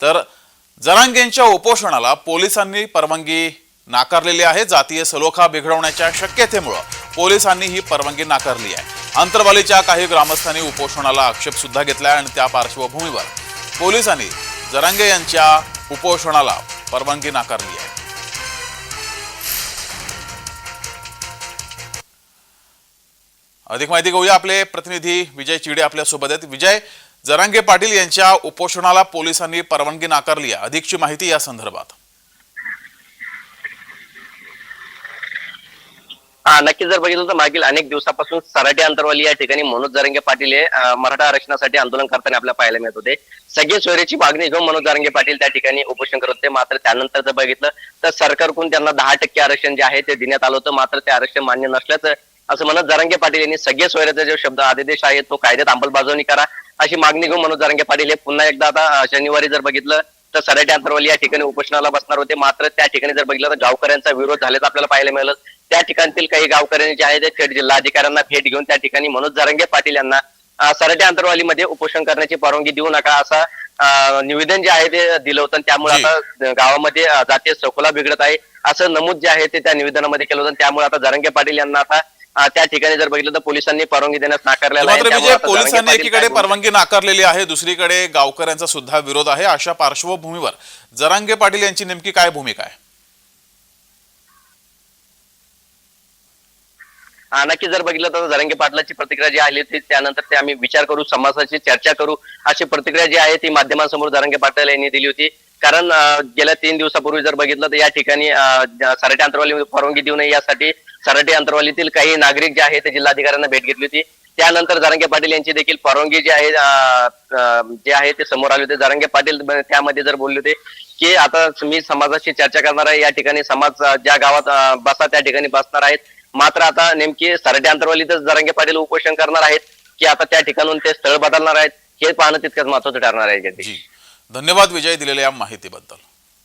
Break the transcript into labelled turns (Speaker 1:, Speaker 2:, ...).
Speaker 1: तर जरांगेंच्या उपोषणाला पोलिसांनी परवानगी नाकारलेली आहे। जातीय सलोखा बिघडवण्याच्या शक्यतेमुळे पोलिसांनी ही परवानगी नाकारली आहे। अंतरवालीच्या काही ग्रामस्थांनी उपोषणाला आक्षेप सुद्धा घेतला आणि त्या पार्श्वभूमीवर पोलिसांनी जरांगे यांच्या उपोषणाला परवानगी नाकारली आहे। अधिक माहिती घेऊया, आपले प्रतिनिधी विजय चिडे आपल्या सोबत आहेत। विजय, जरांगे पाटील यांच्या उपोषणाला पोलिसांनी परवानगी नाकारली आहे, अधिकची माहिती या संदर्भात।
Speaker 2: नक्की जर बघितलं तर मागील अनेक दिवसापासून सराटी अंतरवाली या ठिकाणी मनोज जरांगे पाटील हे मराठा आरक्षणासाठी आंदोलन करताना आपल्याला पाहायला मिळत होते। सगळे सोयरीची मागणी घेऊन मनोज जरांगे पाटील त्या ठिकाणी उपोषण करत होते। मात्र त्यानंतर जर बघितलं तर सरकारकडून त्यांना 10% आरक्षण जे आहे ते देण्यात आलं होतं, मात्र ते आरक्षण मान्य नसल्याचं असं मनोज जरांगे पाटील यांनी सगळे सोयऱ्याचा जो शब्द आदेश आहे तो कायद्यात अंमलबजावणी करा अशी मागणी घेऊन मनोज जरांगे पाटील हे पुन्हा एकदा आता शनिवारी जर बघितलं तर सराटी अंतरवाली या ठिकाणी उपोषणाला बसणार होते। मात्र त्या ठिकाणी जर बघितलं तर गावकऱ्यांचा विरोध झाल्याचं आपल्याला पाहायला मिळालं। त्या ठिकाणतील काही गावकऱ्यांनी जे आहे ते थेट जिल्हाधिकाऱ्यांना भेट घेऊन त्या ठिकाणी मनोज जरांगे पाटील यांना सराटी अंतरवालीमध्ये उपोषण करण्याची परवानगी देऊ नका असा निवेदन जे आहे ते दिलं होतं। त्यामुळे आता गावामध्ये जातीय सलोखा बिघडत आहे असं नमूद जे आहे ते त्या निवेदनामध्ये केलं होतं। त्यामुळे आता जरांगे पाटील यांना आता त्या ठिकाणी जर बघितलं तर पोलिसांनी परवानगी देण्यास नाकारलेला आहे।
Speaker 1: मात्र पोलिसांनी एकीकडे परवानगी नाकारलेली आहे, दुसरीकडे गावकऱ्यांचा सुद्धा विरोध आहे। अशा पार्श्वभूमीवर जरांगे पाटील यांची नेमकी काय भूमिका आहे?
Speaker 2: नक्की जर बघितलं तर जरांगे पाटलाची प्रतिक्रिया जी आली होती त्यानंतर ते आम्ही विचार करू, समाजाची चर्चा करू अशी प्रतिक्रिया जी आहे ती माध्यमांसमोर जरांगे पाटील यांनी दिली होती। कारण गेल्या 3 दिवसापूर्वी जर बघितलं तर या ठिकाणी सराटी अंतरवाली परवानगी देऊ नये यासाठी सराटी अंतरवालीतील काही नागरिक जे आहे ते जिल्हाधिकाऱ्यांना भेट घेतली होती। त्यानंतर जरांगे पाटील यांची देखील परवानगी जी आहे ते समोर आले होते। जरांगे पाटील त्यामध्ये जर बोलले होते की आता मी समाजाशी चर्चा करणार आहे, या ठिकाणी समाज ज्या गावात बसा त्या ठिकाणी बसणार आहेत। मात्र आता नेमकी सराटी अंतरवालीतच जरांगे पाटील उपोषण करणार आहेत की आता त्या ठिकाणून ते स्थळ बदलणार आहेत हे पाहणं तितकंच महत्त्वाचं ठरणार आहे।
Speaker 1: धन्यवाद विजय दिलेल्या या माहितीबद्दल।